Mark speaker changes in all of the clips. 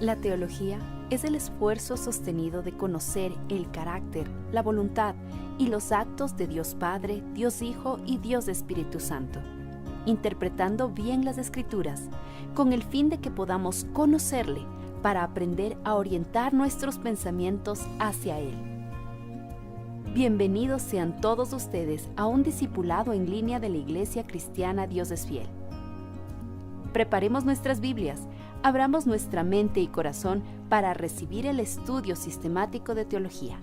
Speaker 1: La teología es el esfuerzo sostenido de conocer el carácter, la voluntad y los actos de Dios Padre, Dios Hijo y Dios Espíritu Santo, interpretando bien las Escrituras, con el fin de que podamos conocerle para aprender a orientar nuestros pensamientos hacia Él. Bienvenidos sean todos ustedes a un discipulado en línea de la Iglesia Cristiana Dios es Fiel. Preparemos nuestras Biblias, abramos nuestra mente y corazón para recibir el estudio sistemático de teología.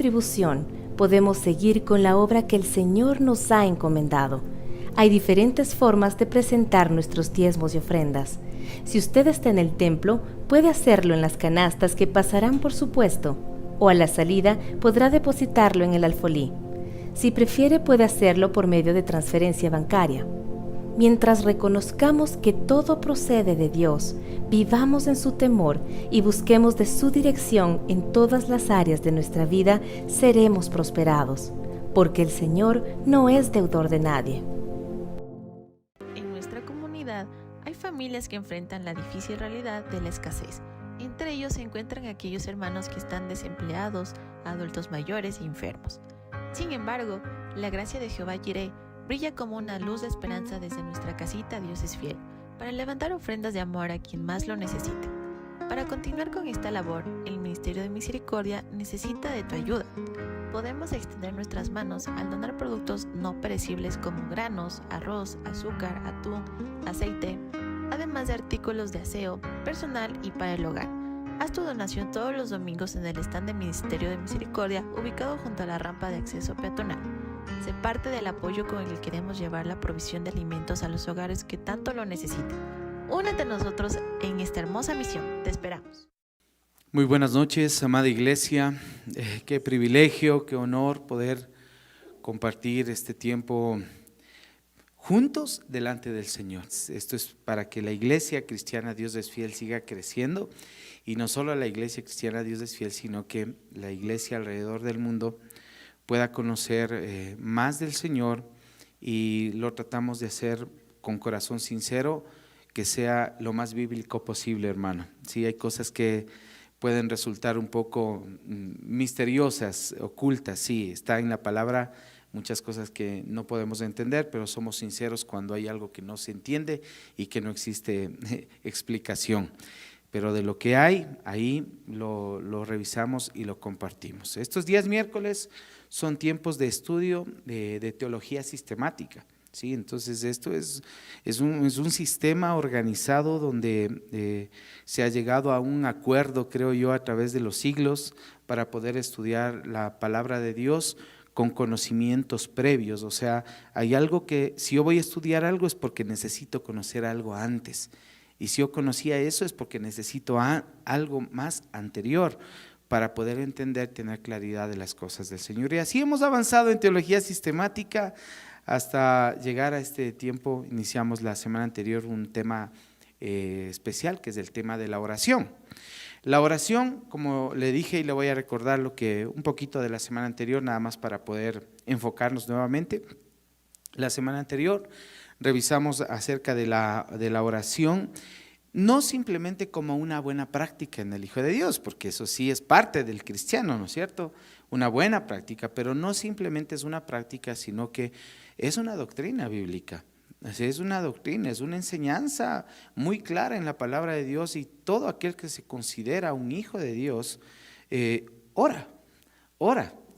Speaker 2: Contribución, podemos seguir con la obra que el Señor nos ha encomendado. hay diferentes formas de presentar nuestros diezmos y ofrendas. Si usted está en el templo, puede hacerlo en las canastas que pasarán por su puesto, o a la salida podrá depositarlo en el alfolí. Si prefiere, puede hacerlo por medio de transferencia bancaria. Mientras reconozcamos que todo procede de Dios, vivamos en su temor y busquemos de su dirección en todas las áreas de nuestra vida, seremos prosperados, porque el Señor no es deudor de nadie.
Speaker 3: En nuestra comunidad hay familias que enfrentan la difícil realidad de la escasez. Entre ellos se encuentran aquellos hermanos que están desempleados, adultos mayores e enfermos. Sin embargo, la gracia de Jehová Jireh brilla como una luz de esperanza desde nuestra casita Dios es fiel, para levantar ofrendas de amor a quien más lo necesite. Para continuar con esta labor, el Ministerio de Misericordia necesita de tu ayuda. Podemos extender nuestras manos al donar productos no perecibles como granos, arroz, azúcar, atún, aceite, además de artículos de aseo, personal y para el hogar. Haz tu donación todos los domingos en el stand del Ministerio de Misericordia, ubicado junto a la rampa de acceso peatonal. Sé parte del apoyo con el que queremos llevar la provisión de alimentos a los hogares que tanto lo necesitan. Únete a nosotros en esta hermosa misión. Te esperamos.
Speaker 4: Muy buenas noches, amada iglesia. Qué privilegio, qué honor poder compartir este tiempo juntos delante del Señor. Esto es para que la iglesia cristiana Dios es fiel siga creciendo, y no solo la iglesia cristiana Dios es fiel, sino que la iglesia alrededor del mundo pueda conocer más del Señor, y lo tratamos de hacer con corazón sincero, que sea lo más bíblico posible, hermano. Sí, hay cosas que pueden resultar un poco misteriosas, ocultas, sí, está en la palabra muchas cosas que no podemos entender, pero somos sinceros cuando hay algo que no se entiende y que no existe explicación. Pero de lo que hay, ahí lo revisamos y lo compartimos. Estos días miércoles son tiempos de estudio de teología sistemática, ¿sí? Entonces esto es un sistema organizado donde se ha llegado a un acuerdo, creo yo, a través de los siglos para poder estudiar la palabra de Dios con conocimientos previos. O sea, hay algo que, si yo voy a estudiar algo es porque necesito conocer algo antes. Y si yo conocía eso es porque necesito algo más anterior para poder entender, tener claridad de las cosas del Señor. Y así hemos avanzado en teología sistemática hasta llegar a este tiempo. Iniciamos la semana anterior un tema especial, que es el tema de la oración. La oración, como le dije, y le voy a recordar un poquito de la semana anterior, nada más para poder enfocarnos nuevamente. La semana anterior revisamos acerca de la oración, no simplemente como una buena práctica en el Hijo de Dios, porque eso sí es parte del cristiano, ¿no es cierto? Una buena práctica, pero no simplemente es una práctica, sino que es una doctrina bíblica. Es una doctrina, es una enseñanza muy clara en la palabra de Dios, y todo aquel que se considera un hijo de Dios, ora.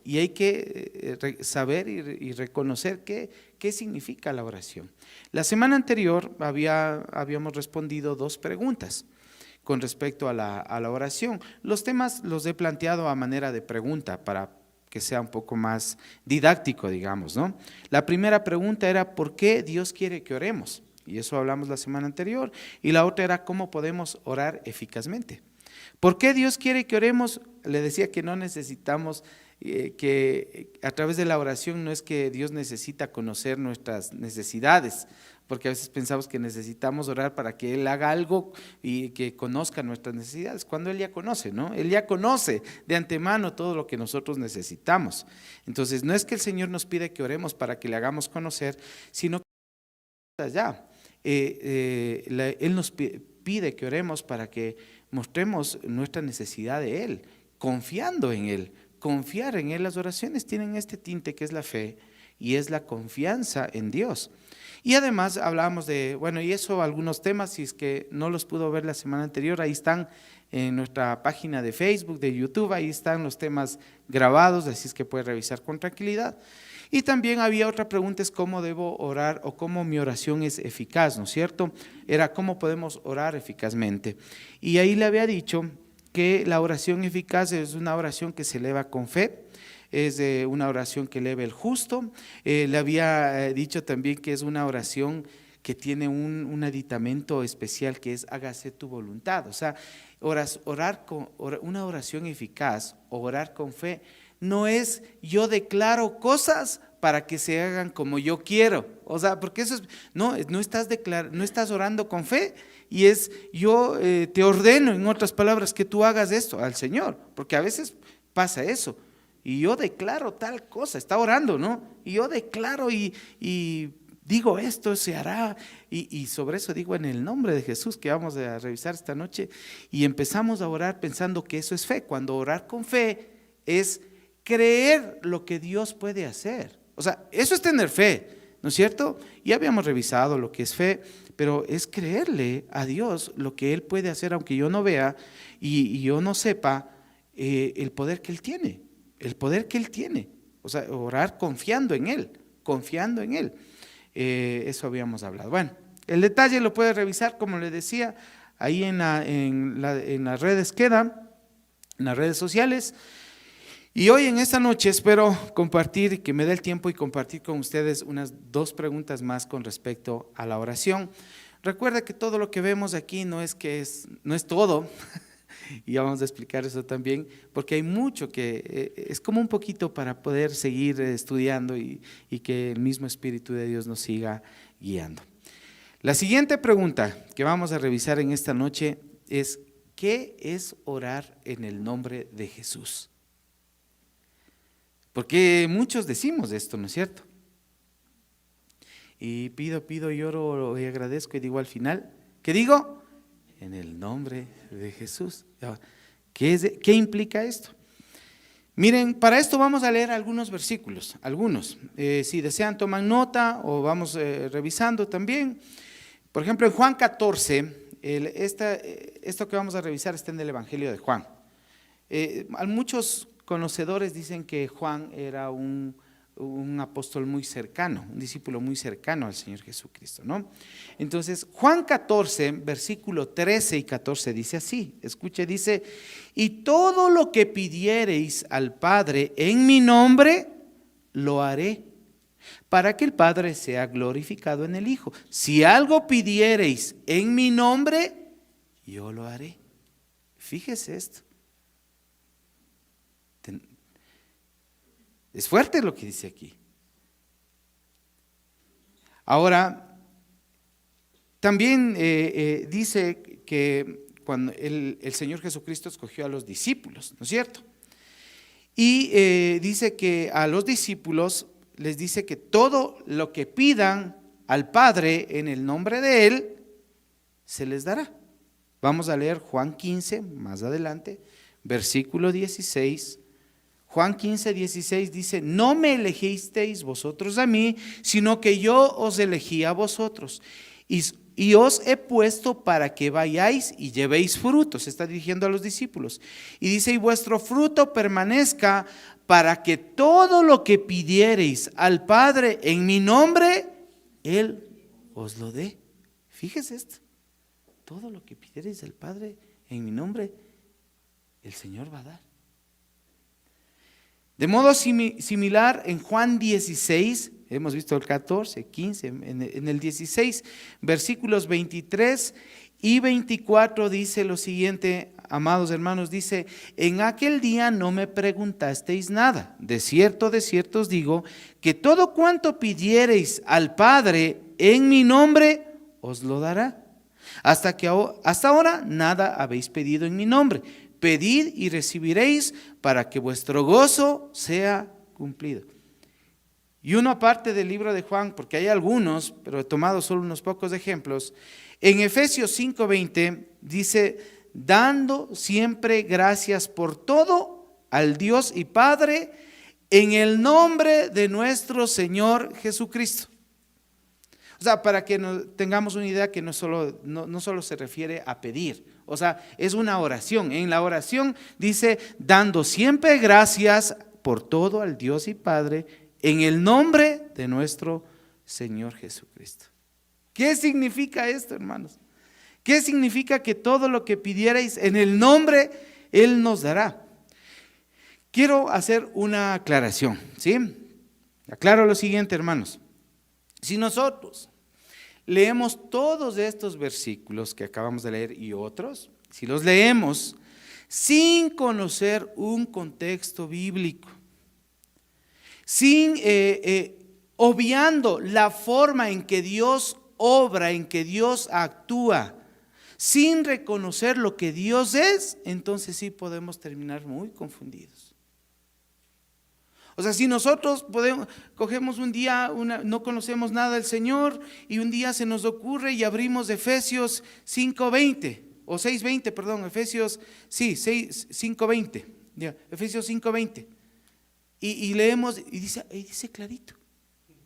Speaker 4: Y hay que saber y reconocer qué significa la oración. La semana anterior habíamos respondido 2 preguntas con respecto a la oración. Los temas los he planteado a manera de pregunta para que sea un poco más didáctico, digamos, ¿no? La primera pregunta era ¿por qué Dios quiere que oremos? Y eso hablamos la semana anterior. Y la otra era ¿cómo podemos orar eficazmente? ¿Por qué Dios quiere que oremos? Le decía que no necesitamos, que a través de la oración no es que Dios necesita conocer nuestras necesidades, porque a veces pensamos que necesitamos orar para que Él haga algo y que conozca nuestras necesidades, cuando Él ya conoce, ¿no? Él ya conoce de antemano todo lo que nosotros necesitamos. Entonces no es que el Señor nos pide que oremos para que le hagamos conocer, sino que ya, Él nos pide que oremos para que mostremos nuestra necesidad de Él, confiando en Él. Confiar en Él, las oraciones tienen este tinte que es la fe y es la confianza en Dios. Y además hablábamos de, y eso, algunos temas, si es que no los pudo ver la semana anterior, ahí están en nuestra página de Facebook, de YouTube, ahí están los temas grabados, así es que puede revisar con tranquilidad. Y también había otra pregunta, es cómo debo orar o cómo mi oración es eficaz, ¿no es cierto? Era cómo podemos orar eficazmente. Y ahí le había dicho que la oración eficaz es una oración que se eleva con fe, es una oración que eleva el justo. Le había dicho también que es una oración que tiene un aditamento especial que es hágase tu voluntad. O sea, una oración eficaz o orar con fe no es yo declaro cosas para que se hagan como yo quiero. O sea, porque eso es, no estás orando con fe y es yo te ordeno, en otras palabras, que tú hagas esto al Señor, porque a veces pasa eso. Y yo declaro tal cosa, está orando, ¿no? Y yo declaro y digo esto se hará, y sobre eso digo en el nombre de Jesús que vamos a revisar esta noche, y empezamos a orar pensando que eso es fe, cuando orar con fe es creer lo que Dios puede hacer. O sea, eso es tener fe, ¿no es cierto? Ya habíamos revisado lo que es fe, pero es creerle a Dios lo que Él puede hacer aunque yo no vea y yo no sepa el poder que Él tiene, el poder que Él tiene. O sea, orar confiando en Él, confiando en Él. Eso habíamos hablado. Bueno, el detalle lo puede revisar, como le decía, ahí en las redes queda, en las redes sociales. Y hoy en esta noche espero compartir, que me dé el tiempo y compartir con ustedes unas 2 preguntas más con respecto a la oración. Recuerda que todo lo que vemos aquí no es todo, y vamos a explicar eso también, porque hay mucho que es como un poquito para poder seguir estudiando y que el mismo Espíritu de Dios nos siga guiando. La siguiente pregunta que vamos a revisar en esta noche es: ¿qué es orar en el nombre de Jesús? Porque muchos decimos esto, ¿no es cierto? Y pido, lloro y agradezco y digo al final, ¿qué digo? En el nombre de Jesús. ¿Qué implica esto? Miren, para esto vamos a leer algunos versículos, algunos. Si desean toman nota o vamos revisando también. Por ejemplo, en Juan 14, esto que vamos a revisar está en el Evangelio de Juan. Muchos conocedores dicen que Juan era un apóstol muy cercano, un discípulo muy cercano al Señor Jesucristo, ¿no? Entonces, Juan 14, versículo 13 y 14 dice así, escuche, dice: y todo lo que pidiereis al Padre en mi nombre, lo haré, para que el Padre sea glorificado en el Hijo. Si algo pidiereis en mi nombre, yo lo haré. Fíjese esto. Es fuerte lo que dice aquí. Ahora, también dice que cuando el Señor Jesucristo escogió a los discípulos, ¿no es cierto? Y dice que a los discípulos les dice que todo lo que pidan al Padre en el nombre de Él, se les dará. Vamos a leer Juan 15, más adelante, versículo 16. Juan 15, 16 dice: no me elegisteis vosotros a mí, sino que yo os elegí a vosotros. Y os he puesto para que vayáis y llevéis frutos. Se está dirigiendo a los discípulos. Y dice: y vuestro fruto permanezca, para que todo lo que pidiereis al Padre en mi nombre, Él os lo dé. Fíjese esto. Todo lo que pidiereis al Padre en mi nombre, el Señor va a dar. De modo similar, en Juan 16, hemos visto el 14, 15, en el 16, versículos 23 y 24 dice lo siguiente, amados hermanos, dice: en aquel día no me preguntasteis nada. De cierto os digo, que todo cuanto pidiereis al Padre en mi nombre, os lo dará. Hasta ahora nada habéis pedido en mi nombre. Pedid y recibiréis, para que vuestro gozo sea cumplido. Y uno aparte del libro de Juan, porque hay algunos, pero he tomado solo unos pocos ejemplos. En Efesios 5:20 dice: dando siempre gracias por todo al Dios y Padre, en el nombre de nuestro Señor Jesucristo. O sea, para que tengamos una idea que no solo se refiere a pedir, o sea, es una oración. En la oración dice: dando siempre gracias por todo al Dios y Padre, en el nombre de nuestro Señor Jesucristo. ¿Qué significa esto, hermanos? ¿Qué significa que todo lo que pidierais en el nombre Él nos dará. Quiero hacer una aclaración, ¿sí? Aclaro lo siguiente, hermanos. Si nosotros leemos todos estos versículos que acabamos de leer y otros, si los leemos sin conocer un contexto bíblico, sin obviando la forma en que Dios obra, en que Dios actúa, sin reconocer lo que Dios es, entonces sí podemos terminar muy confundidos. O sea, si nosotros cogemos un día, no conocemos nada del Señor y un día se nos ocurre y abrimos Efesios 5:20 o 6:20, perdón, Efesios 5:20, Efesios 5:20 y leemos y dice clarito,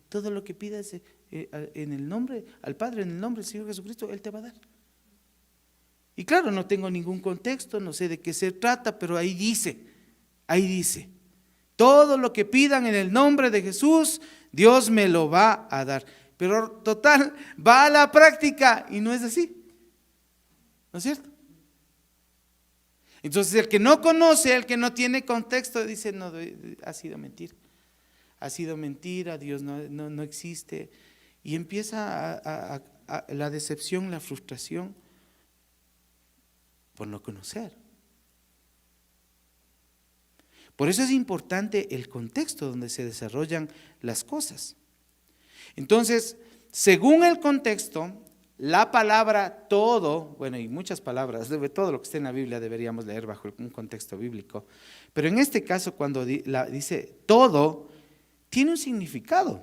Speaker 4: todo lo que pidas en el nombre al Padre, en el nombre del Señor Jesucristo, Él te va a dar. Y claro, no tengo ningún contexto, no sé de qué se trata, pero ahí dice. Todo lo que pidan en el nombre de Jesús, Dios me lo va a dar. Pero total, va a la práctica y no es así. ¿No es cierto? Entonces el que no conoce, el que no tiene contexto, dice, no, ha sido mentira. Ha sido mentira, Dios no existe. Y empieza la decepción, la frustración por no conocer. Por eso es importante el contexto donde se desarrollan las cosas. Entonces, según el contexto, la palabra todo, bueno, y muchas palabras, todo lo que esté en la Biblia deberíamos leer bajo un contexto bíblico, pero en este caso cuando dice todo, tiene un significado.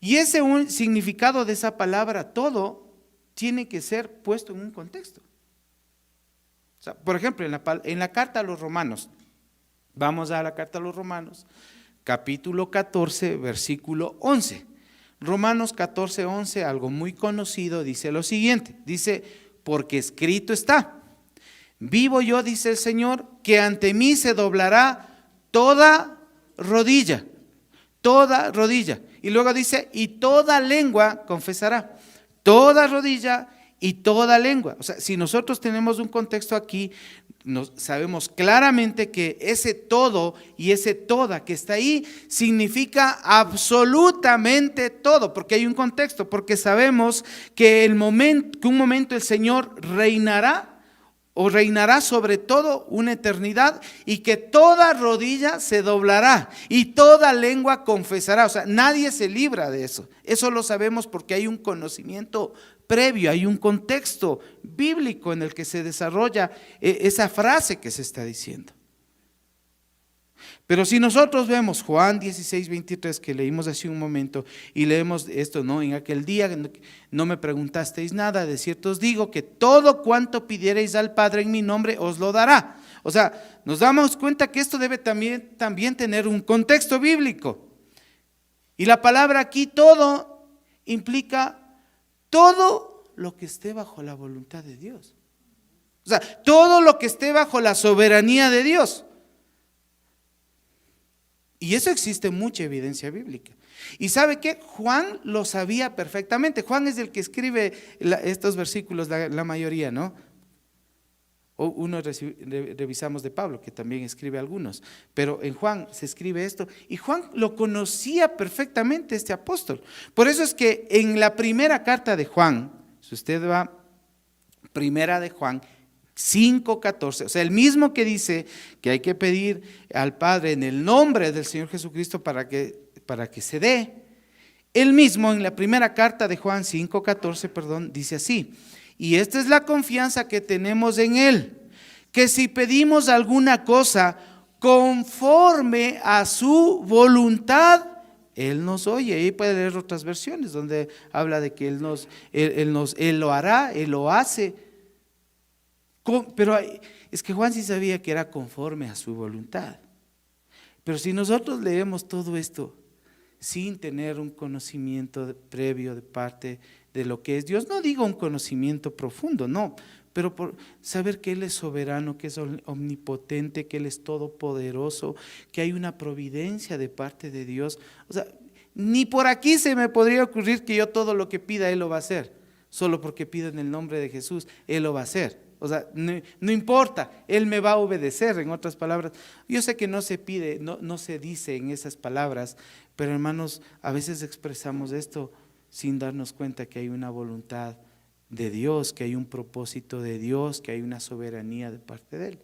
Speaker 4: Y ese un significado de esa palabra todo tiene que ser puesto en un contexto. O sea, por ejemplo, en la carta a los Romanos, vamos a la carta a los Romanos, capítulo 14, versículo 11. Romanos 14, 11, algo muy conocido, dice lo siguiente, dice, porque escrito está, vivo yo, dice el Señor, que ante mí se doblará toda rodilla, y luego dice, y toda lengua confesará, toda rodilla y toda lengua. O sea, si nosotros tenemos un contexto aquí, sabemos claramente que ese todo y ese toda que está ahí significa absolutamente todo, porque hay un contexto, porque sabemos que un momento el Señor reinará sobre todo una eternidad y que toda rodilla se doblará y toda lengua confesará. O sea, nadie se libra de eso. Eso lo sabemos porque hay un conocimiento previo, hay un contexto bíblico en el que se desarrolla esa frase que se está diciendo. Pero si nosotros vemos Juan 16, 23 que leímos hace un momento y leemos esto, ¿no? En aquel día no me preguntasteis nada, de cierto os digo que todo cuanto pidiereis al Padre en mi nombre os lo dará. O sea, nos damos cuenta que esto debe también tener un contexto bíblico. Y la palabra aquí todo implica todo lo que esté bajo la voluntad de Dios. O sea, todo lo que esté bajo la soberanía de Dios. Y eso existe mucha evidencia bíblica. Y ¿sabe qué? Juan lo sabía perfectamente. Juan es el que escribe estos versículos, la mayoría, ¿no? O uno revisamos de Pablo, que también escribe algunos. Pero en Juan se escribe esto. Y Juan lo conocía perfectamente, este apóstol. Por eso es que en la primera carta de Juan, si usted va, primera de Juan 5:14, o sea, el mismo que dice que hay que pedir al Padre en el nombre del Señor Jesucristo para que se dé, el mismo en la primera carta de Juan 5:14, dice así, y esta es la confianza que tenemos en Él, que si pedimos alguna cosa conforme a su voluntad, Él nos oye. Ahí puede leer otras versiones donde habla de que Él lo hará, Él lo hace. Pero es que Juan sí sabía que era conforme a su voluntad. Pero si nosotros leemos todo esto sin tener un conocimiento previo de parte de lo que es Dios, no digo un conocimiento profundo, no, pero por saber que Él es soberano, que es omnipotente, que Él es todopoderoso, que hay una providencia de parte de Dios. O sea, ni por aquí se me podría ocurrir que yo todo lo que pida Él lo va a hacer, solo porque pido en el nombre de Jesús, Él lo va a hacer. O sea, no importa, Él me va a obedecer, en otras palabras. Yo sé que no se pide, no se dice en esas palabras, pero hermanos, a veces expresamos esto sin darnos cuenta que hay una voluntad de Dios, que hay un propósito de Dios, que hay una soberanía de parte de Él.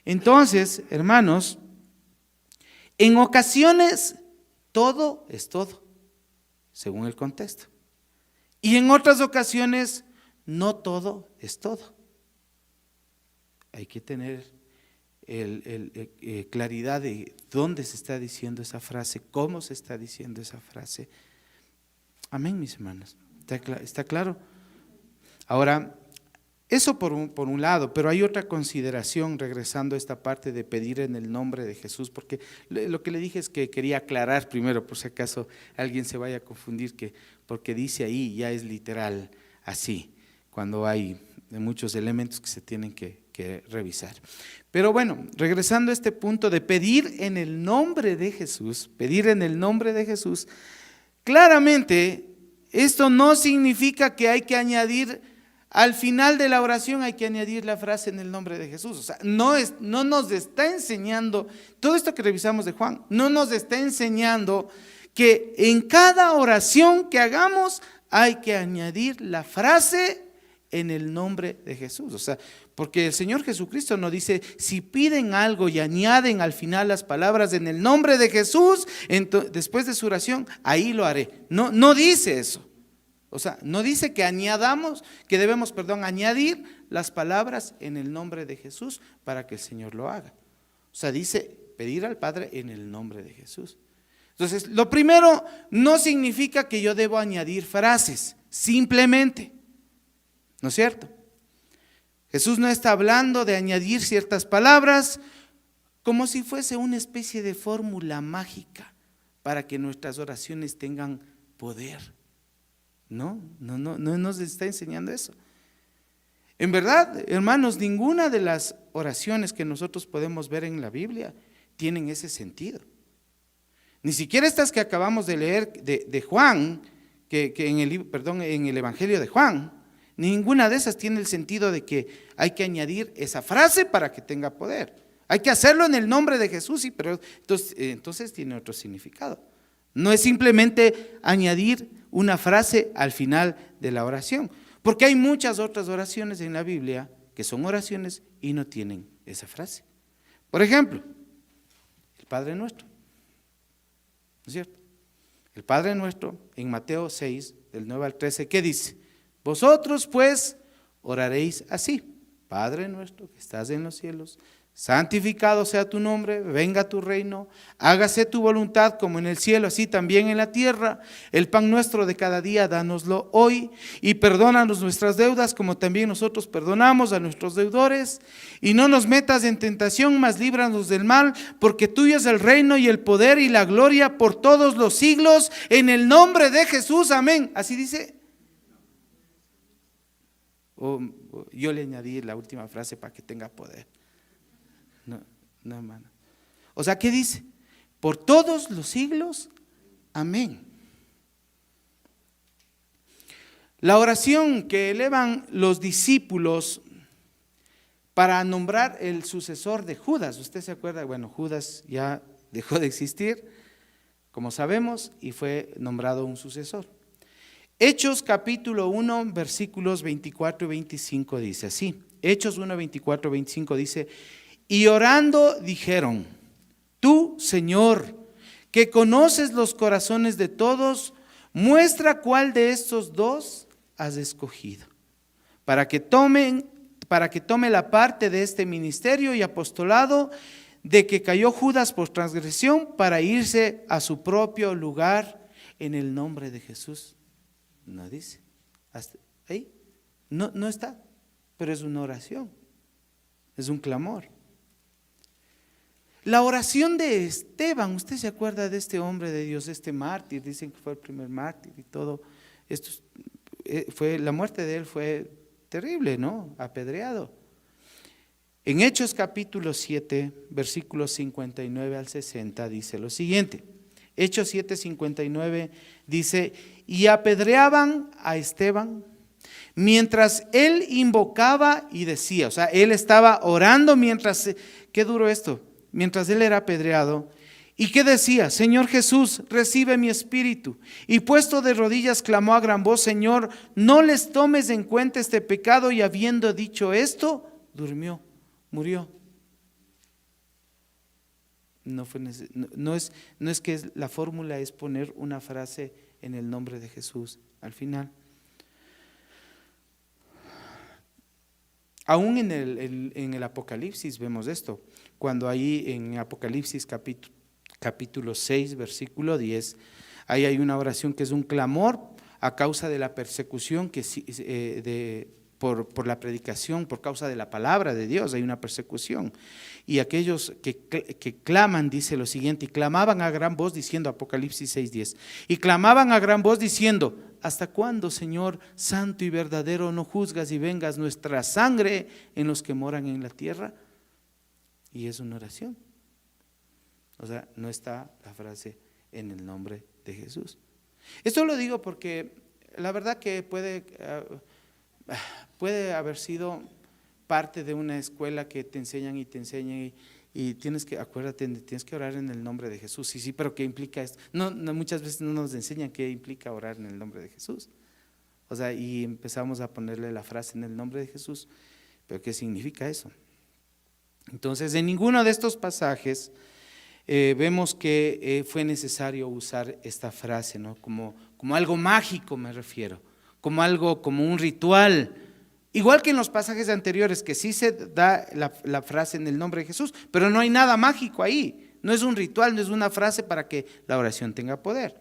Speaker 4: Entonces, hermanos, en ocasiones todo es todo, según el contexto. Y en otras ocasiones no todo es todo. Hay que tener claridad de dónde se está diciendo esa frase, cómo se está diciendo esa frase. Amén, mis hermanos. ¿Está claro? Ahora, eso por un lado, pero hay otra consideración, regresando a esta parte de pedir en el nombre de Jesús, porque lo que le dije es que quería aclarar primero, por si acaso alguien se vaya a confundir, que porque dice ahí ya es literal así, cuando hay muchos elementos que se tienen que revisar. Pero bueno, regresando a este punto de pedir en el nombre de Jesús, pedir en el nombre de Jesús, claramente esto no significa que hay que añadir, al final de la oración hay que añadir la frase en el nombre de Jesús. O sea, no nos está enseñando, todo esto que revisamos de Juan, no nos está enseñando que en cada oración que hagamos hay que añadir la frase en el nombre de Jesús. O sea, porque el Señor Jesucristo nos dice, si piden algo y añaden al final las palabras en el nombre de Jesús, después de su oración, ahí lo haré. No dice eso. O sea, no dice que debemos añadir las palabras en el nombre de Jesús para que el Señor lo haga. O sea, dice pedir al Padre en el nombre de Jesús. Entonces, lo primero no significa que yo debo añadir frases, simplemente. ¿No es cierto? Jesús no está hablando de añadir ciertas palabras como si fuese una especie de fórmula mágica para que nuestras oraciones tengan poder. No nos está enseñando eso. En verdad, hermanos, ninguna de las oraciones que nosotros podemos ver en la Biblia tienen ese sentido. Ni siquiera estas que acabamos de leer de Juan, que en el Evangelio de Juan, ninguna de esas tiene el sentido de que hay que añadir esa frase para que tenga poder. Hay que hacerlo en el nombre de Jesús, sí, pero entonces tiene otro significado. No es simplemente añadir una frase al final de la oración, porque hay muchas otras oraciones en la Biblia que son oraciones y no tienen esa frase. Por ejemplo, el Padre Nuestro, ¿no es cierto? El Padre Nuestro en Mateo 6, del 9 al 13, ¿qué dice? Vosotros pues oraréis así: Padre nuestro que estás en los cielos, santificado sea tu nombre, venga tu reino, hágase tu voluntad como en el cielo, así también en la tierra. El pan nuestro de cada día, dánoslo hoy, y perdónanos nuestras deudas como también nosotros perdonamos a nuestros deudores. Y no nos metas en tentación, mas líbranos del mal, porque tuyo es el reino y el poder y la gloria por todos los siglos, en el nombre de Jesús, amén. Así dice. Yo le añadí la última frase para que tenga poder. No, hermano. O sea, ¿qué dice? Por todos los siglos, amén. La oración que elevan los discípulos para nombrar el sucesor de Judas. ¿Usted se acuerda? Bueno, Judas ya dejó de existir, como sabemos, y fue nombrado un sucesor. Hechos capítulo 1, versículos 24 y 25 dice así. Hechos 1, 24 y 25 dice: y orando dijeron: tú, Señor, que conoces los corazones de todos, muestra cuál de estos dos has escogido, para que tome la parte de este ministerio y apostolado de que cayó Judas por transgresión, para irse a su propio lugar en el nombre de Jesús. No dice, hasta ahí no está, pero es una oración, es un clamor. La oración de Esteban, ¿usted se acuerda de este hombre de Dios, este mártir? Dicen que fue el primer mártir y todo. La muerte de él fue terrible, ¿no? Apedreado. En Hechos capítulo 7, versículos 59 al 60 dice lo siguiente. Hechos 7, 59 dice: y apedreaban a Esteban, mientras él invocaba y decía, o sea, él estaba orando mientras, qué duro esto, mientras él era apedreado. ¿Y qué decía? Señor Jesús, recibe mi espíritu. Y puesto de rodillas clamó a gran voz, Señor, no les tomes en cuenta este pecado. Y habiendo dicho esto, durmió, murió. No es que la fórmula es poner una frase en el nombre de Jesús al final. Aún en el Apocalipsis vemos esto, cuando ahí en Apocalipsis capítulo 6, versículo 10, ahí hay una oración que es un clamor a causa de la persecución por la predicación, por causa de la palabra de Dios, hay una persecución. Y aquellos que claman, dice lo siguiente, y clamaban a gran voz diciendo, Apocalipsis 6:10, y clamaban a gran voz diciendo, ¿hasta cuándo, Señor santo y verdadero, no juzgas y vengas nuestra sangre en los que moran en la tierra? Y es una oración. O sea, no está la frase en el nombre de Jesús. Esto lo digo porque la verdad que puede haber sido parte de una escuela que te enseñan y tienes que, acuérdate, tienes que orar en el nombre de Jesús. Sí, pero ¿qué implica esto? No, muchas veces no nos enseñan qué implica orar en el nombre de Jesús. O sea, y empezamos a ponerle la frase en el nombre de Jesús, pero ¿qué significa eso? Entonces, en ninguno de estos pasajes vemos que fue necesario usar esta frase, ¿no? Como algo mágico, me refiero, como un ritual. Igual que en los pasajes anteriores, que sí se da la frase en el nombre de Jesús, pero no hay nada mágico ahí. No es un ritual, no es una frase para que la oración tenga poder.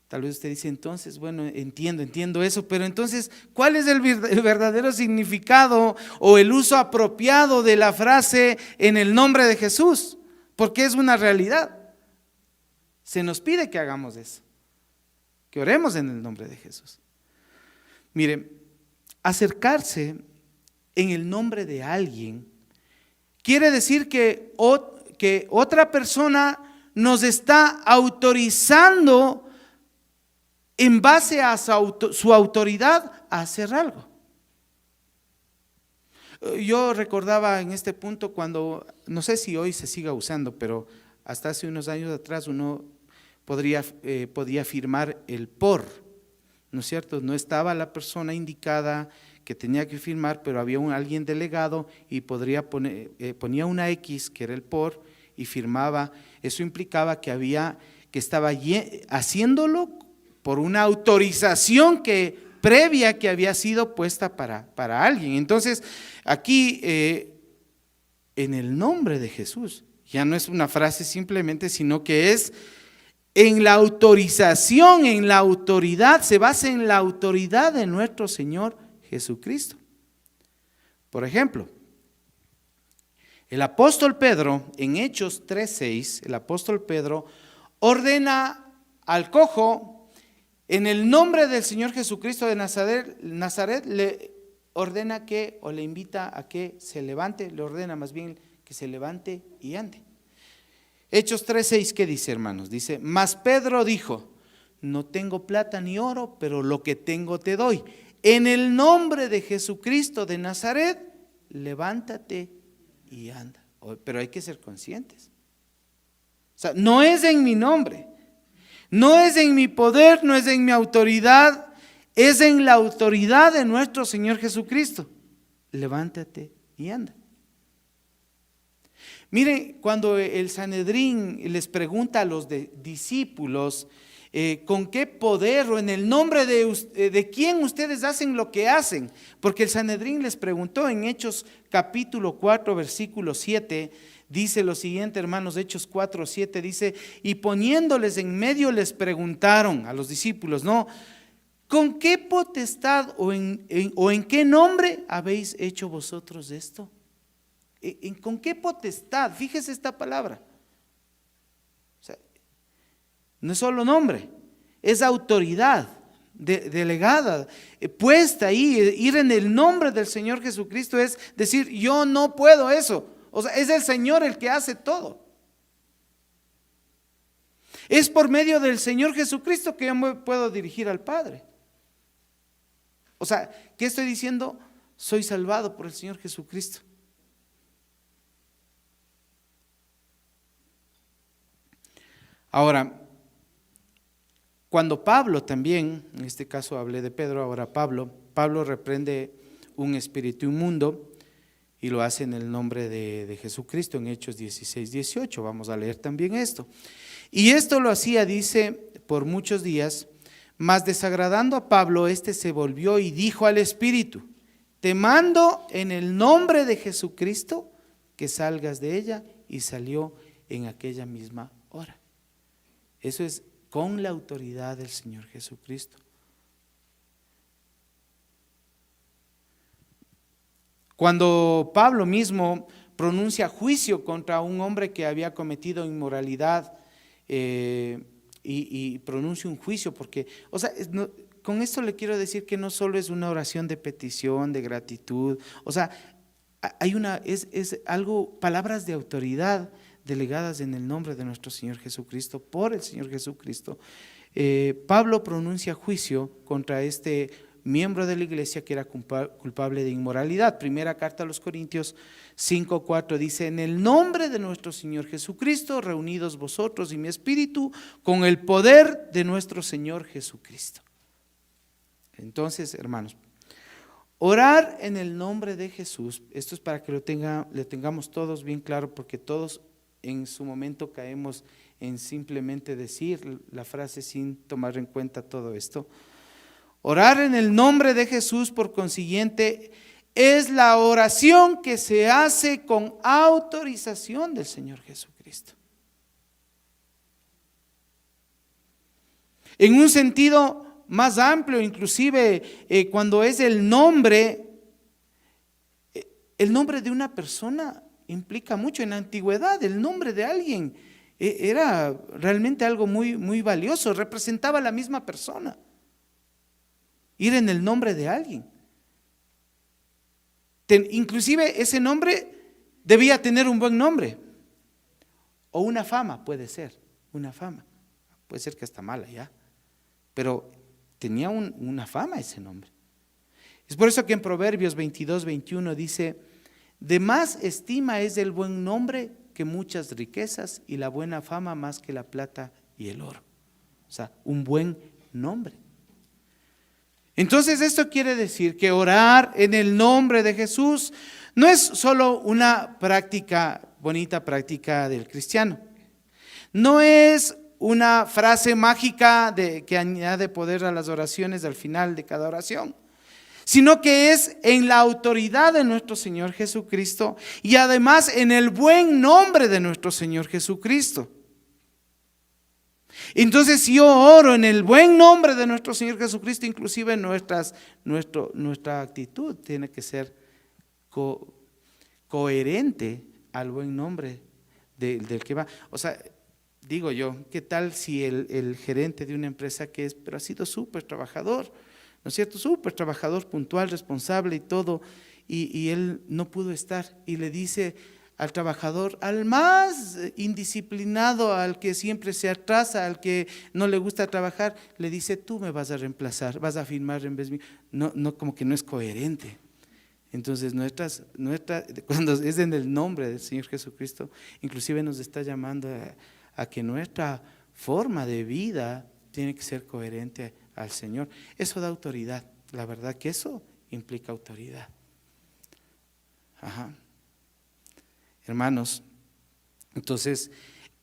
Speaker 4: Tal vez usted dice, entonces, bueno, entiendo eso, pero entonces, ¿cuál es el verdadero significado o el uso apropiado de la frase en el nombre de Jesús? Porque es una realidad. Se nos pide que hagamos eso, que oremos en el nombre de Jesús. Mire, acercarse en el nombre de alguien quiere decir que otra persona nos está autorizando en base a su autoridad a hacer algo. Yo recordaba en este punto cuando, no sé si hoy se siga usando, pero hasta hace unos años atrás uno podía firmar el por, ¿no es cierto? No estaba la persona indicada que tenía que firmar, pero había alguien delegado y ponía una X, que era el por, y firmaba. Eso implicaba que estaba haciéndolo por una autorización previa que había sido puesta para alguien. Entonces, aquí, en el nombre de Jesús, ya no es una frase simplemente, sino que es en la autorización, en la autoridad, se basa en la autoridad de nuestro Señor Jesucristo. Por ejemplo, el apóstol Pedro, en Hechos 3:6, el apóstol Pedro ordena al cojo, en el nombre del Señor Jesucristo de Nazaret, le ordena le invita a que se levante, le ordena más bien que se levante y ande. Hechos 3:6, ¿qué dice, hermanos? Dice, mas Pedro dijo, no tengo plata ni oro, pero lo que tengo te doy. En el nombre de Jesucristo de Nazaret, levántate y anda. Pero hay que ser conscientes. O sea, no es en mi nombre, no es en mi poder, no es en mi autoridad, es en la autoridad de nuestro Señor Jesucristo. Levántate y anda. Miren, cuando el Sanedrín les pregunta a los discípulos con qué poder o en el nombre de quién ustedes hacen lo que hacen, porque el Sanedrín les preguntó en Hechos capítulo 4, versículo 7, dice lo siguiente, hermanos, Hechos 4:7 dice, y poniéndoles en medio les preguntaron a los discípulos, ¿no? ¿Con qué potestad o en qué nombre habéis hecho vosotros esto? ¿Con qué potestad? Fíjese esta palabra. O sea, no es solo nombre, es autoridad delegada, puesta ahí. Ir en el nombre del Señor Jesucristo es decir, yo no puedo eso. O sea, es el Señor el que hace todo. Es por medio del Señor Jesucristo que yo me puedo dirigir al Padre. O sea, ¿qué estoy diciendo? Soy salvado por el Señor Jesucristo. Ahora, cuando Pablo también, en este caso hablé de Pedro, ahora Pablo reprende un espíritu inmundo y lo hace en el nombre de Jesucristo en Hechos 16:18. Vamos a leer también esto. Y esto lo hacía, dice, por muchos días, mas desagradando a Pablo, se volvió y dijo al espíritu: te mando en el nombre de Jesucristo que salgas de ella, y salió en aquella misma hora. Eso es con la autoridad del Señor Jesucristo. Cuando Pablo mismo pronuncia juicio contra un hombre que había cometido inmoralidad, y pronuncia un juicio, porque, o sea, con esto le quiero decir que no solo es una oración de petición, de gratitud, o sea, hay es algo, palabras de autoridad delegadas en el nombre de nuestro Señor Jesucristo, por el Señor Jesucristo. Pablo pronuncia juicio contra este miembro de la iglesia que era culpable de inmoralidad. Primera carta a los Corintios 5:4 dice: en el nombre de nuestro Señor Jesucristo, reunidos vosotros y mi espíritu, con el poder de nuestro Señor Jesucristo. Entonces, hermanos, orar en el nombre de Jesús, esto es para que le tengamos todos bien claro, porque todos en su momento caemos en simplemente decir la frase sin tomar en cuenta todo esto. Orar en el nombre de Jesús, por consiguiente, es la oración que se hace con autorización del Señor Jesucristo. En un sentido más amplio, inclusive cuando es el nombre de una persona implica mucho. En la antigüedad el nombre de alguien era realmente algo muy, muy valioso, representaba a la misma persona. Ir en el nombre de alguien. Inclusive ese nombre debía tener un buen nombre. O una fama, puede ser. Una fama. Puede ser que está mala ya. Pero tenía una fama ese nombre. Es por eso que en Proverbios 22:21 dice: de más estima es el buen nombre que muchas riquezas, y la buena fama más que la plata y el oro. O sea, un buen nombre. Entonces esto quiere decir que orar en el nombre de Jesús no es solo una práctica, bonita práctica del cristiano. No es una frase mágica que añade poder a las oraciones al final de cada oración, sino que es en la autoridad de nuestro Señor Jesucristo y además en el buen nombre de nuestro Señor Jesucristo. Entonces, si yo oro en el buen nombre de nuestro Señor Jesucristo, inclusive nuestra actitud tiene que ser coherente al buen nombre del que va. O sea, digo yo, ¿qué tal si el gerente de una empresa pero ha sido súper trabajador, ¿no es cierto? Súper trabajador, puntual, responsable y todo, y él no pudo estar, y le dice al trabajador, al más indisciplinado, al que siempre se atrasa, al que no le gusta trabajar, le dice: tú me vas a reemplazar, vas a firmar en vez mío. No, como que no es coherente. Entonces cuando es en el nombre del Señor Jesucristo, inclusive nos está llamando a que nuestra forma de vida tiene que ser coherente al Señor. Eso da autoridad, la verdad que eso implica autoridad. Ajá. Hermanos, entonces,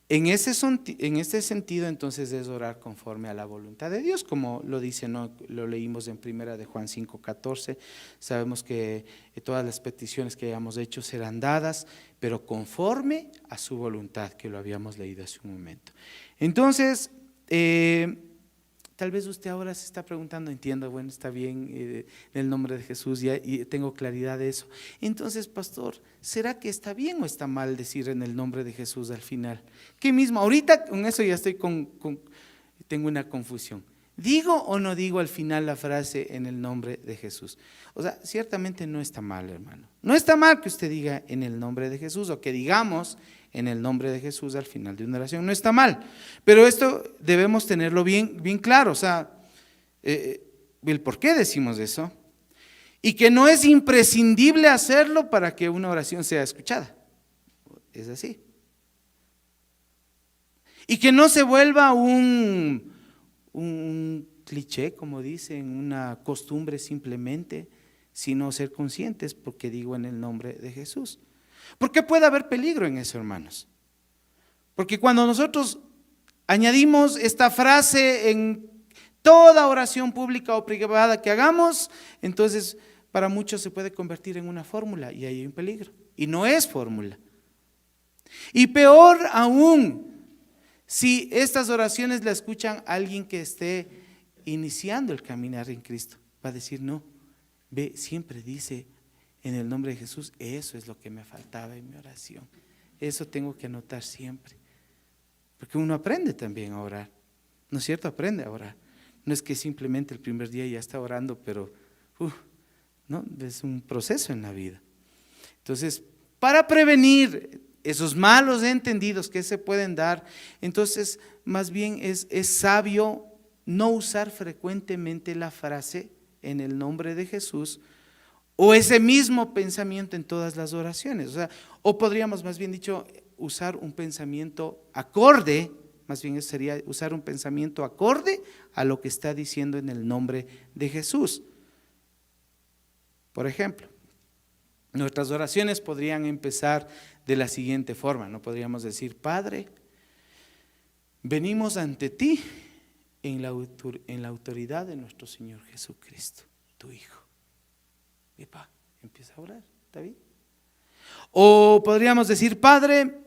Speaker 4: en este sentido, entonces es orar conforme a la voluntad de Dios, como lo dice, ¿no? Lo leímos en primera de Juan 5:14. Sabemos que todas las peticiones que hayamos hecho serán dadas, pero conforme a su voluntad, que lo habíamos leído hace un momento. Entonces, tal vez usted ahora se está preguntando, entiendo, bueno, está bien, en el nombre de Jesús, y tengo claridad de eso. Entonces, pastor, ¿será que está bien o está mal decir en el nombre de Jesús al final? ¿Qué mismo? Ahorita con eso ya estoy tengo una confusión. ¿Digo o no digo al final la frase en el nombre de Jesús? O sea, ciertamente no está mal, hermano. No está mal que usted diga en el nombre de Jesús, o que digamos en el nombre de Jesús al final de una oración. No está mal, pero esto debemos tenerlo bien claro. O sea, el por qué decimos eso y que no es imprescindible hacerlo para que una oración sea escuchada. Es así. Y que no se vuelva un cliché, como dicen, una costumbre simplemente, sino ser conscientes, porque digo en el nombre de Jesús. Porque puede haber peligro en eso, hermanos. Porque cuando nosotros añadimos esta frase en toda oración pública o privada que hagamos, entonces para muchos se puede convertir en una fórmula y ahí hay un peligro. Y no es fórmula. Y peor aún, si estas oraciones las escuchan alguien que esté iniciando el caminar en Cristo, va a decir, no, ve, siempre dice en el nombre de Jesús, eso es lo que me faltaba en mi oración. Eso tengo que anotar siempre. Porque uno aprende también a orar, ¿no es cierto? Aprende a orar. No es que simplemente el primer día ya está orando, pero no, es un proceso en la vida. Entonces, para prevenir esos malos entendidos que se pueden dar, entonces más bien es sabio no usar frecuentemente la frase en el nombre de Jesús o ese mismo pensamiento en todas las oraciones. O podríamos más bien dicho usar un pensamiento acorde, más bien sería usar un pensamiento acorde a lo que está diciendo en el nombre de Jesús. Por ejemplo, nuestras oraciones podrían empezar de la siguiente forma, ¿no? Podríamos decir, Padre, venimos ante ti en la autoridad de nuestro Señor Jesucristo, tu Hijo. Y empieza a orar, ¿está bien? O podríamos decir, Padre,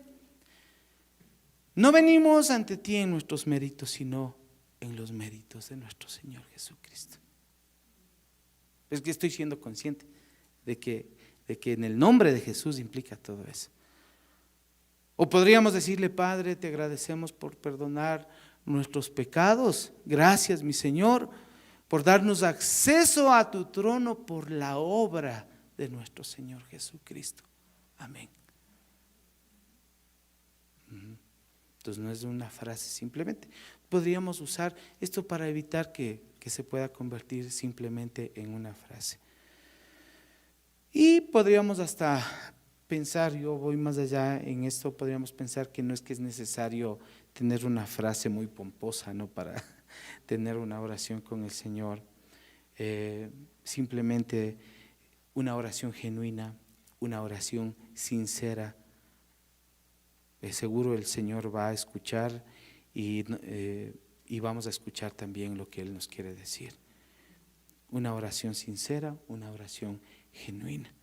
Speaker 4: no venimos ante ti en nuestros méritos, sino en los méritos de nuestro Señor Jesucristo. Es que estoy siendo consciente de que en el nombre de Jesús implica todo eso. O podríamos decirle, Padre, te agradecemos por perdonar nuestros pecados. Gracias, mi Señor, por darnos acceso a tu trono por la obra de nuestro Señor Jesucristo. Amén. Entonces no es una frase simplemente. Podríamos usar esto para evitar que se pueda convertir simplemente en una frase. Y podríamos hasta pensar, yo voy más allá en esto, podríamos pensar que no es que es necesario tener una frase muy pomposa, ¿no? Para tener una oración con el Señor. Simplemente una oración genuina, una oración sincera. Seguro el Señor va a escuchar y vamos a escuchar también lo que Él nos quiere decir. Una oración sincera, una oración genuina,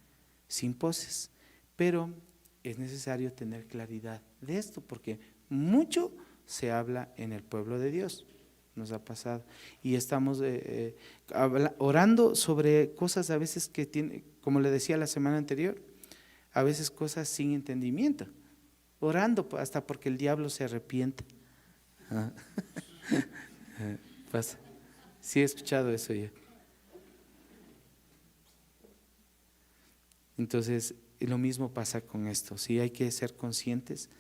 Speaker 4: sin poses. Pero es necesario tener claridad de esto, porque mucho se habla en el pueblo de Dios, nos ha pasado, y estamos orando sobre cosas a veces que tienen, como le decía la semana anterior, a veces cosas sin entendimiento, orando hasta porque el diablo se arrepiente. Pasa. Sí he escuchado eso ya. Entonces, lo mismo pasa con esto. Sí, hay que ser conscientes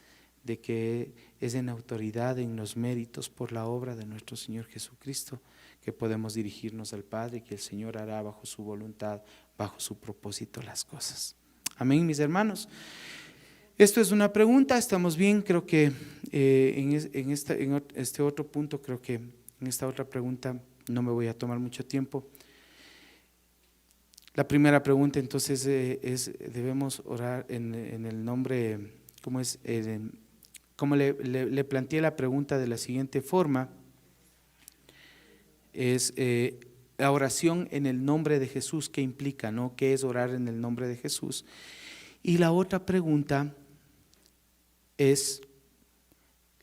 Speaker 4: de que es en autoridad, en los méritos por la obra de nuestro Señor Jesucristo que podemos dirigirnos al Padre y que el Señor hará bajo su voluntad, bajo su propósito las cosas. Amén, mis hermanos. Esto es una pregunta, estamos bien, creo que en este otro punto, creo que en esta otra pregunta no me voy a tomar mucho tiempo. La primera pregunta entonces es, debemos orar en el nombre, ¿cómo es? Como le planteé la pregunta de la siguiente forma, es la oración en el nombre de Jesús, ¿qué implica, no? ¿Qué es orar en el nombre de Jesús? Y la otra pregunta es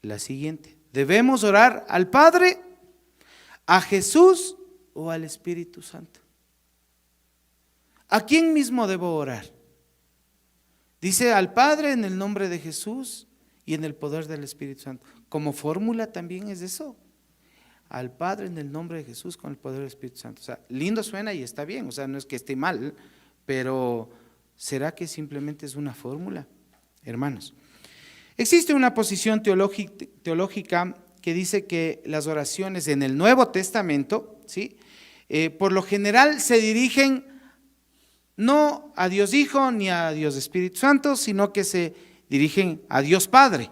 Speaker 4: la siguiente, ¿debemos orar al Padre, a Jesús o al Espíritu Santo? ¿A quién mismo debo orar? Dice al Padre en el nombre de Jesús y en el poder del Espíritu Santo. Como fórmula también es eso. Al Padre en el nombre de Jesús con el poder del Espíritu Santo. O sea, lindo suena y está bien, o sea, no es que esté mal, pero ¿será que simplemente es una fórmula? Hermanos, existe una posición teológica que dice que las oraciones en el Nuevo Testamento, ¿sí? Por lo general se dirigen no a Dios Hijo ni a Dios Espíritu Santo, sino que se dirigen a Dios Padre.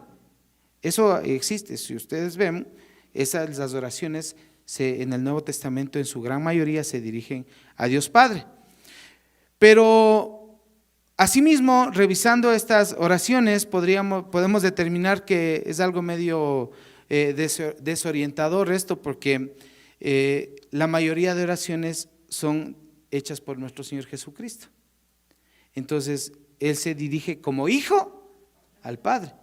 Speaker 4: Eso existe. Si ustedes ven, las oraciones en el Nuevo Testamento en su gran mayoría se dirigen a Dios Padre. Pero asimismo, revisando estas oraciones, podemos determinar que es algo medio desorientador esto, porque la mayoría de oraciones son hechas por nuestro Señor Jesucristo. Entonces, Él se dirige como hijo al Padre.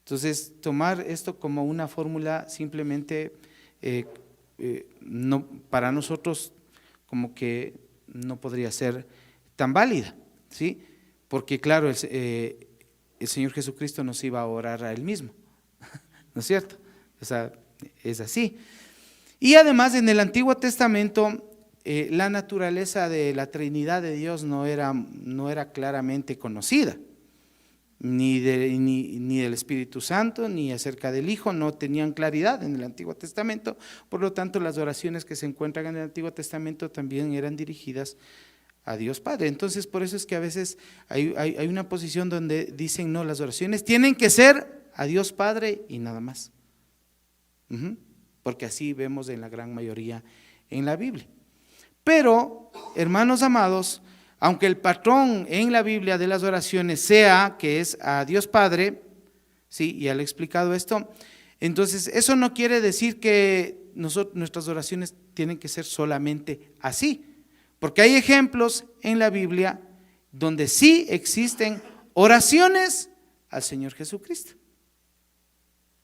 Speaker 4: Entonces, tomar esto como una fórmula simplemente no, para nosotros como que no podría ser tan válida, ¿sí? Porque claro, el Señor Jesucristo nos iba a orar a Él mismo, ¿no es cierto? O sea, es así. Y además en el Antiguo Testamento la naturaleza de la Trinidad de Dios no era claramente conocida, ni del Espíritu Santo, ni acerca del Hijo, no tenían claridad en el Antiguo Testamento. Por lo tanto, las oraciones que se encuentran en el Antiguo Testamento también eran dirigidas a Dios Padre. Entonces, por eso es que a veces hay una posición donde dicen, no, las oraciones tienen que ser a Dios Padre y nada más. Porque así vemos en la gran mayoría en la Biblia. Pero, hermanos amados, aunque el patrón en la Biblia de las oraciones sea que es a Dios Padre, sí, ya le he explicado esto, entonces eso no quiere decir que nuestras oraciones tienen que ser solamente así, porque hay ejemplos en la Biblia donde sí existen oraciones al Señor Jesucristo.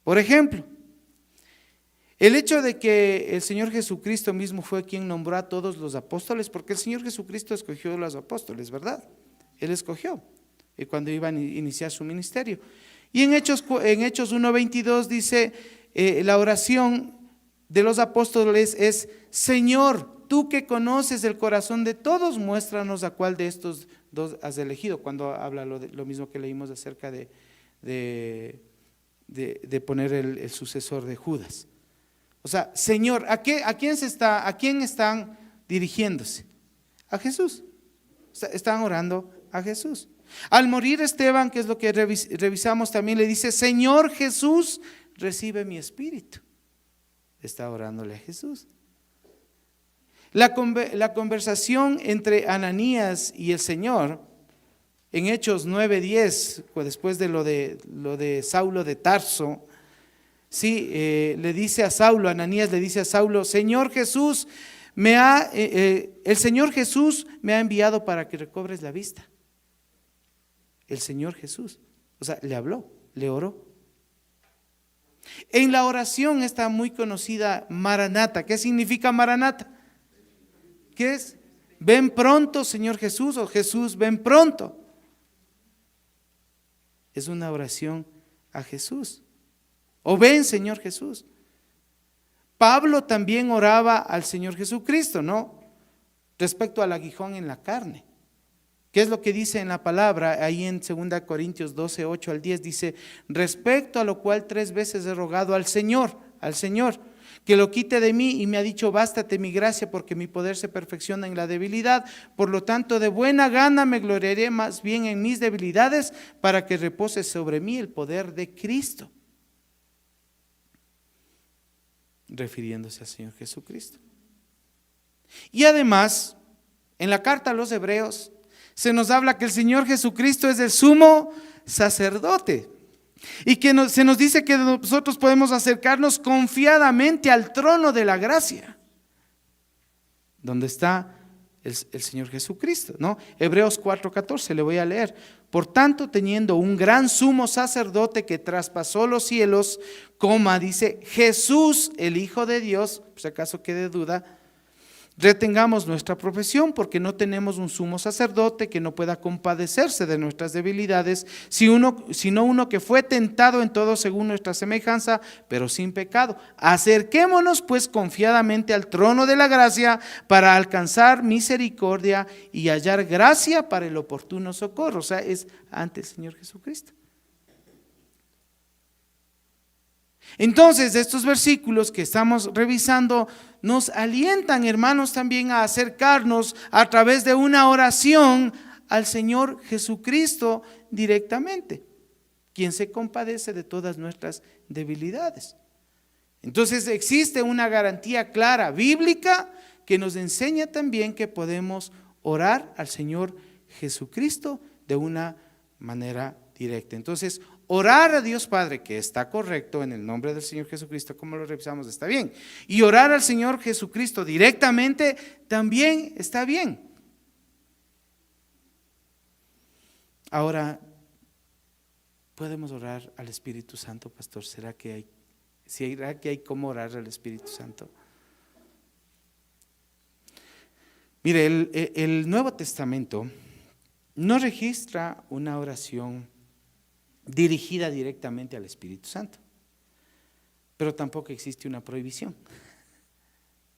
Speaker 4: Por ejemplo, el hecho de que el Señor Jesucristo mismo fue quien nombró a todos los apóstoles, porque el Señor Jesucristo escogió a los apóstoles, ¿verdad? Él escogió cuando iba a iniciar su ministerio. Y en Hechos 1:22 dice, la oración de los apóstoles es: Señor, tú que conoces el corazón de todos, muéstranos a cuál de estos dos has elegido. Cuando habla lo mismo que leímos acerca de poner el sucesor de Judas. O sea, Señor, ¿a quién están dirigiéndose? A Jesús. Están orando a Jesús. Al morir Esteban, que es lo que revisamos también, le dice: Señor Jesús, recibe mi espíritu. Está orándole a Jesús. La conversación entre Ananías y el Señor, en Hechos 9:10, después de lo de Saulo de Tarso, sí, le dice a Saulo, Ananías le dice a Saulo: Señor Jesús, el Señor Jesús me ha enviado para que recobres la vista. El Señor Jesús, o sea, le habló, le oró. En la oración está muy conocida Maranata. ¿Qué significa Maranata? ¿Qué es? Ven pronto, Señor Jesús, o Jesús, ven pronto. Es una oración a Jesús. O ven, Señor Jesús. Pablo también oraba al Señor Jesucristo, ¿no? Respecto al aguijón en la carne. ¿Qué es lo que dice en la palabra? Ahí en 2 Corintios 12:8-10 dice: respecto a lo cual 3 veces he rogado al Señor, que lo quite de mí, y me ha dicho: bástate mi gracia, porque mi poder se perfecciona en la debilidad. Por lo tanto, de buena gana me gloriaré más bien en mis debilidades, para que repose sobre mí el poder de Cristo. Refiriéndose al Señor Jesucristo. Y además, en la carta a los Hebreos se nos habla que el Señor Jesucristo es el sumo sacerdote, y que se nos dice que nosotros podemos acercarnos confiadamente al trono de la gracia, donde está el Señor Jesucristo, ¿no? Hebreos 4:14, le voy a leer: por tanto, teniendo un gran sumo sacerdote que traspasó los cielos, dice Jesús, el Hijo de Dios, por si acaso quede duda, retengamos nuestra profesión, porque no tenemos un sumo sacerdote que no pueda compadecerse de nuestras debilidades, sino uno que fue tentado en todo según nuestra semejanza, pero sin pecado. Acerquémonos pues confiadamente al trono de la gracia, para alcanzar misericordia y hallar gracia para el oportuno socorro. O sea, es ante el Señor Jesucristo. Entonces, estos versículos que estamos revisando nos alientan, hermanos, también a acercarnos a través de una oración al Señor Jesucristo directamente, quien se compadece de todas nuestras debilidades. Entonces, existe una garantía clara bíblica que nos enseña también que podemos orar al Señor Jesucristo de una manera directa. Entonces, orar a Dios Padre, que está correcto en el nombre del Señor Jesucristo, como lo revisamos, está bien. Y orar al Señor Jesucristo directamente también está bien. Ahora, ¿podemos orar al Espíritu Santo, pastor? ¿Será que hay cómo orar al Espíritu Santo? Mire, el Nuevo Testamento no registra una oración dirigida directamente al Espíritu Santo, pero tampoco existe una prohibición.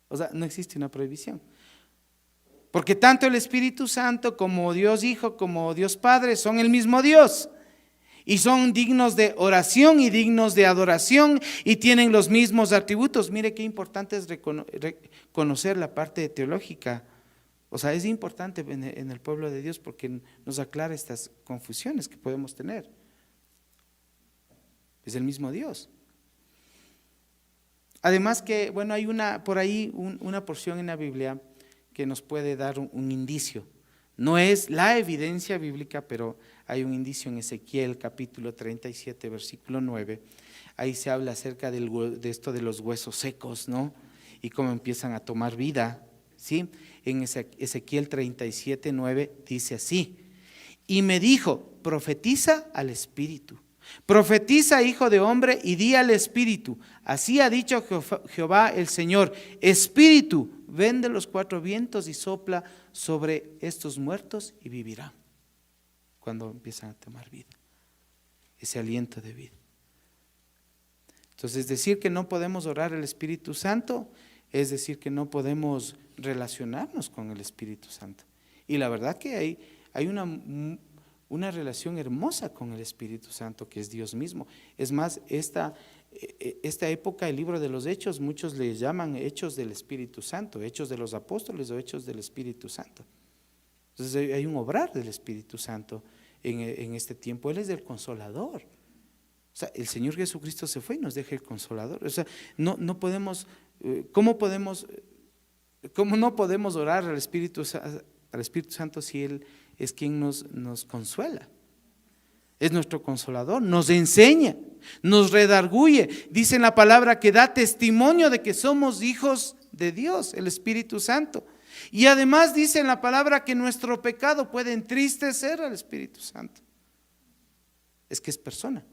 Speaker 4: O sea, no existe una prohibición, porque tanto el Espíritu Santo como Dios Hijo como Dios Padre son el mismo Dios y son dignos de oración y dignos de adoración y tienen los mismos atributos. Mire qué importante es conocer la parte teológica. O sea, es importante en el pueblo de Dios porque nos aclara estas confusiones que podemos tener. Es el mismo Dios. Además que, bueno, hay por ahí una porción en la Biblia que nos puede dar un indicio. No es la evidencia bíblica, pero hay un indicio en Ezequiel capítulo 37, versículo 9. Ahí se habla acerca de esto de los huesos secos, ¿no? Y cómo empiezan a tomar vida, ¿sí? En Ezequiel 37, 9 dice así: y me dijo, profetiza al Espíritu. Profetiza, hijo de hombre, y di al Espíritu: así ha dicho Jehová el Señor, Espíritu, ven de los cuatro vientos y sopla sobre estos muertos y vivirán. Cuando empiezan a tomar vida, ese aliento de vida. Entonces, decir que no podemos orar al Espíritu Santo es decir que no podemos relacionarnos con el Espíritu Santo. Y la verdad que hay una relación hermosa con el Espíritu Santo, que es Dios mismo. Es más, esta época, el libro de los Hechos, muchos le llaman Hechos del Espíritu Santo, Hechos de los Apóstoles o Hechos del Espíritu Santo. Entonces hay un obrar del Espíritu Santo en este tiempo. Él es el Consolador. O sea, el Señor Jesucristo se fue y nos deja el Consolador. O sea, no podemos, ¿cómo no podemos orar al Espíritu Santo si Él es quien nos consuela? Es nuestro Consolador, nos enseña, nos redarguye. Dice en la palabra que da testimonio de que somos hijos de Dios, el Espíritu Santo. Y además dice en la palabra que nuestro pecado puede entristecer al Espíritu Santo. Es que es persona.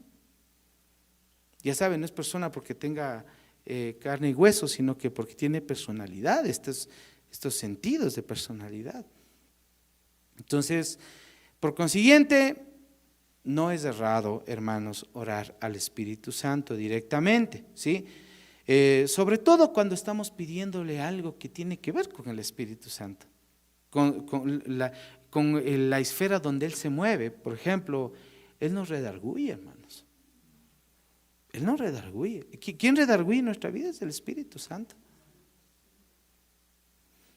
Speaker 4: Ya saben, no es persona porque tenga carne y hueso, sino que porque tiene personalidad, estos sentidos de personalidad. Entonces, por consiguiente, no es errado, hermanos, orar al Espíritu Santo directamente, ¿sí? Sobre todo cuando estamos pidiéndole algo que tiene que ver con el Espíritu Santo, con la esfera donde Él se mueve. Por ejemplo, Él nos redarguye, hermanos. Él nos redarguye. ¿Quién redarguye en nuestra vida? Es el Espíritu Santo.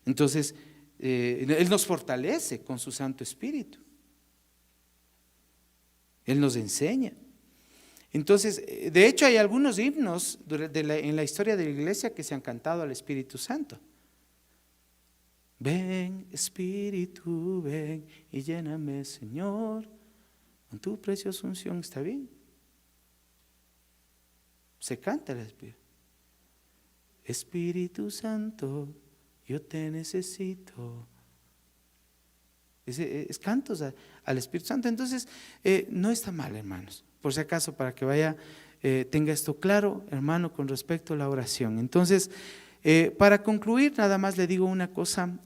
Speaker 4: Entonces, Él nos fortalece con su Santo Espíritu. Él nos enseña. Entonces, de hecho hay algunos himnos en la historia de la iglesia que se han cantado al Espíritu Santo. Ven, Espíritu, ven y lléname, Señor, con tu preciosa unción. ¿Está bien? Se canta el Espíritu. Espíritu Santo, yo te necesito. Es cantos al Espíritu Santo. Entonces, no está mal, hermanos. Por si acaso, para que tenga esto claro, hermano, con respecto a la oración. Entonces, para concluir, nada más le digo una cosa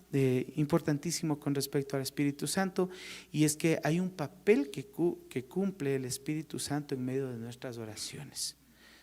Speaker 4: importantísimo con respecto al Espíritu Santo, y es que hay un papel que cumple el Espíritu Santo en medio de nuestras oraciones.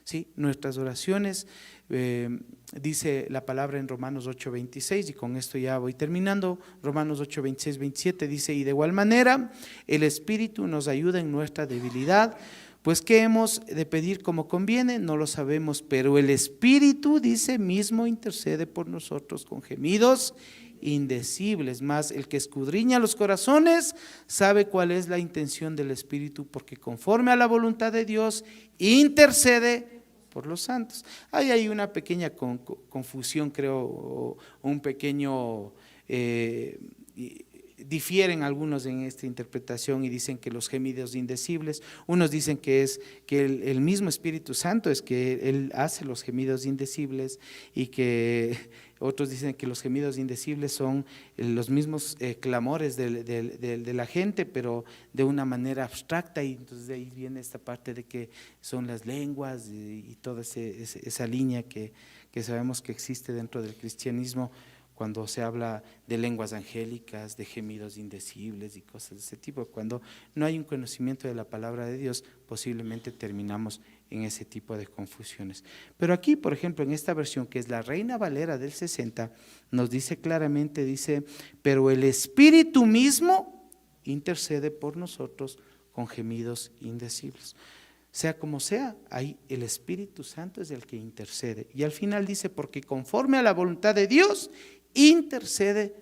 Speaker 4: ¿Sí? Nuestras oraciones, dice la palabra en Romanos 8:26, y con esto ya voy terminando. Romanos 8:26-27 dice: y de igual manera el Espíritu nos ayuda en nuestra debilidad, Pues ¿qué hemos de pedir como conviene? No lo sabemos, pero el Espíritu, dice, mismo intercede por nosotros con gemidos indecibles. Mas el que escudriña los corazones sabe cuál es la intención del Espíritu, porque conforme a la voluntad de Dios intercede por los santos. Ahí hay una pequeña confusión, creo, o un pequeño... difieren algunos en esta interpretación y dicen que los gemidos indecibles, unos dicen que es que el mismo Espíritu Santo es que Él hace los gemidos indecibles, y que otros dicen que los gemidos indecibles son los mismos clamores de la gente, pero de una manera abstracta, y entonces de ahí viene esta parte de que son las lenguas y toda esa línea que sabemos que existe dentro del cristianismo, cuando se habla de lenguas angélicas, de gemidos indecibles y cosas de ese tipo. Cuando no hay un conocimiento de la palabra de Dios, posiblemente terminamos en ese tipo de confusiones. Pero aquí, por ejemplo, en esta versión, que es la Reina Valera del 60, nos dice claramente, dice, pero el Espíritu mismo intercede por nosotros con gemidos indecibles. Sea como sea, ahí el Espíritu Santo es el que intercede. Y al final dice, porque conforme a la voluntad de Dios, intercede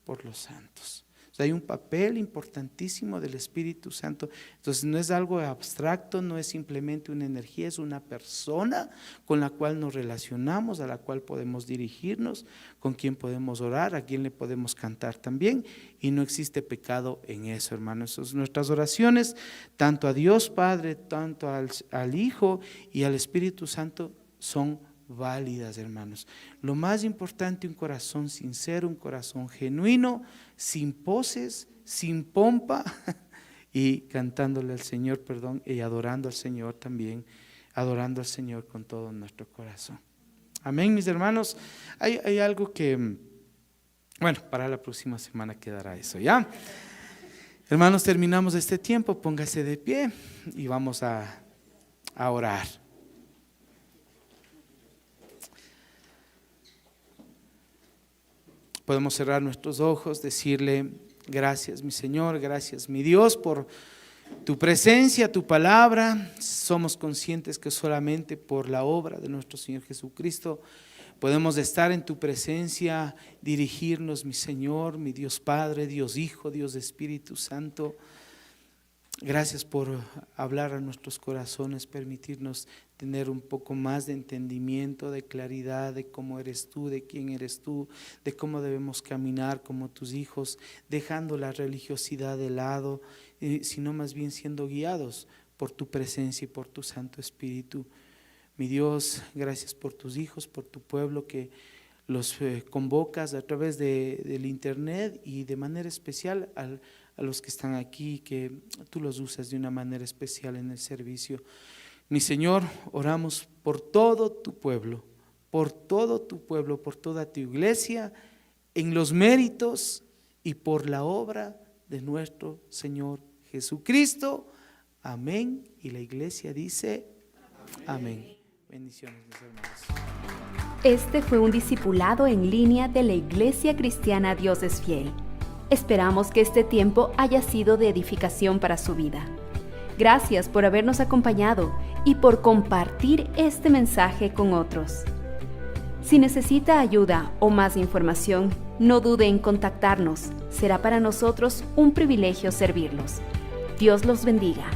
Speaker 4: por los santos. O sea, hay un papel importantísimo del Espíritu Santo. Entonces no es algo abstracto, no es simplemente una energía, es una persona con la cual nos relacionamos, a la cual podemos dirigirnos, con quien podemos orar, a quien le podemos cantar también, y no existe pecado en eso, hermanos. Entonces, nuestras oraciones, tanto a Dios Padre, tanto al Hijo y al Espíritu Santo, son válidas, hermanos. Lo más importante, un corazón sincero, un corazón genuino, sin poses, sin pompa, y cantándole al Señor, y adorando al Señor también, adorando al Señor con todo nuestro corazón. Amén, mis hermanos. Hay algo que, bueno, para la próxima semana quedará eso, ¿ya? Hermanos, terminamos este tiempo, póngase de pie y vamos a orar. Podemos cerrar nuestros ojos, decirle, gracias mi Señor, gracias mi Dios por tu presencia, tu palabra. Somos conscientes que solamente por la obra de nuestro Señor Jesucristo podemos estar en tu presencia, dirigirnos, mi Señor, mi Dios Padre, Dios Hijo, Dios Espíritu Santo. Gracias por hablar a nuestros corazones, permitirnos tener un poco más de entendimiento, de claridad de cómo eres tú, de quién eres tú, de cómo debemos caminar como tus hijos, dejando la religiosidad de lado, sino más bien siendo guiados por tu presencia y por tu Santo Espíritu. Mi Dios, gracias por tus hijos, por tu pueblo que los convocas a través del internet y de manera especial a los que están aquí, que tú los usas de una manera especial en el servicio. Mi Señor, oramos por todo tu pueblo, por toda tu iglesia, en los méritos y por la obra de nuestro Señor Jesucristo. Amén. Y la iglesia dice amén. Bendiciones, mis hermanos.
Speaker 1: Este fue un discipulado en línea de la Iglesia Cristiana Dios es Fiel. Esperamos que este tiempo haya sido de edificación para su vida. Gracias por habernos acompañado y por compartir este mensaje con otros. Si necesita ayuda o más información, no dude en contactarnos. Será para nosotros un privilegio servirlos. Dios los bendiga.